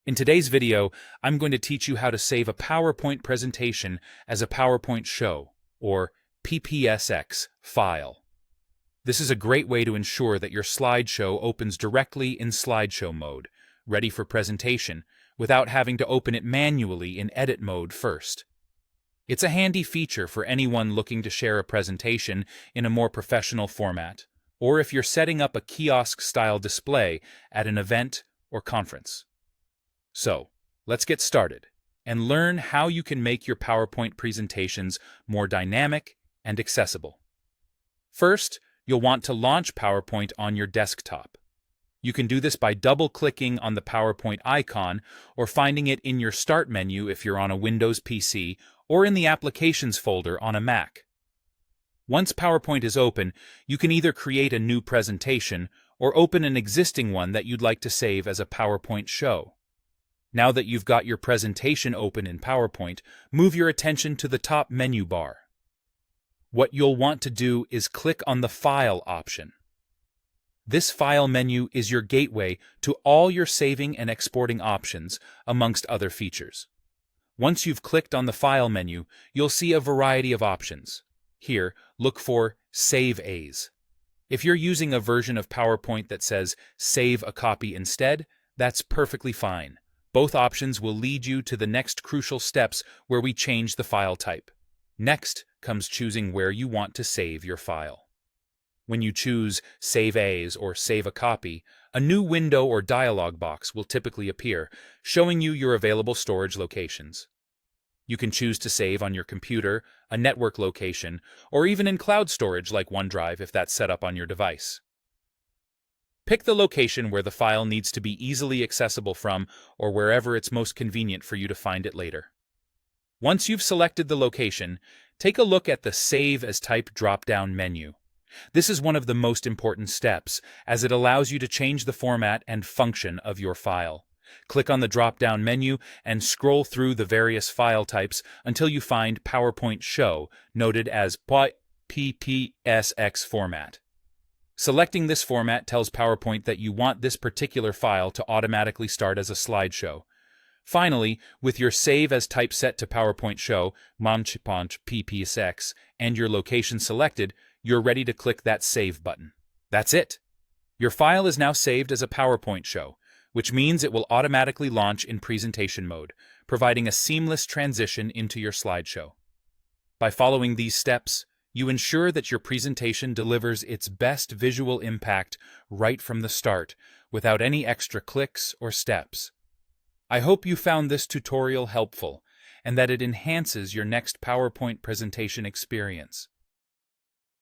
In today's video, I'm going to teach you how to save a PowerPoint presentation as a PowerPoint show, or ppsx, file. This is a great way to ensure that your slideshow opens directly in slideshow mode, ready for presentation, without having to open it manually in edit mode first. It's a handy feature for anyone looking to share a presentation in a more professional format, or if you're setting up a kiosk-style display at an event or conference. So, let's get started and learn how you can make your PowerPoint presentations more dynamic and accessible. First, you'll want to launch PowerPoint on your desktop. You can do this by double-clicking on the PowerPoint icon or finding it in your Start menu if you're on a Windows PC or in the Applications folder on a Mac. Once PowerPoint is open, you can either create a new presentation or open an existing one that you'd like to save as a PowerPoint show. Now that you've got your presentation open in PowerPoint, move your attention to the top menu bar. What you'll want to do is click on the File option. This File menu is your gateway to all your saving and exporting options, amongst other features. Once you've clicked on the File menu, you'll see a variety of options. Here, look for Save As. If you're using a version of PowerPoint that says Save a Copy instead, that's perfectly fine. Both options will lead you to the next crucial steps where we change the file type. Next comes choosing where you want to save your file. When you choose Save As or Save a Copy, a new window or dialog box will typically appear, showing you your available storage locations. You can choose to save on your computer, a network location, or even in cloud storage like OneDrive if that's set up on your device. Pick the location where the file needs to be easily accessible from, or wherever it's most convenient for you to find it later. Once you've selected the location, take a look at the Save as Type drop-down menu. This is one of the most important steps, as it allows you to change the format and function of your file. Click on the drop-down menu and scroll through the various file types until you find PowerPoint Show, noted as ppsx format. Selecting this format tells PowerPoint that you want this particular file to automatically start as a slideshow. Finally, with your Save as Type set to PowerPoint Show, ppsx, and your location selected, you're ready to click that Save button. That's it! Your file is now saved as a PowerPoint show, which means it will automatically launch in presentation mode, providing a seamless transition into your slideshow. By following these steps, you ensure that your presentation delivers its best visual impact right from the start, without any extra clicks or steps. I hope you found this tutorial helpful, and that it enhances your next PowerPoint presentation experience.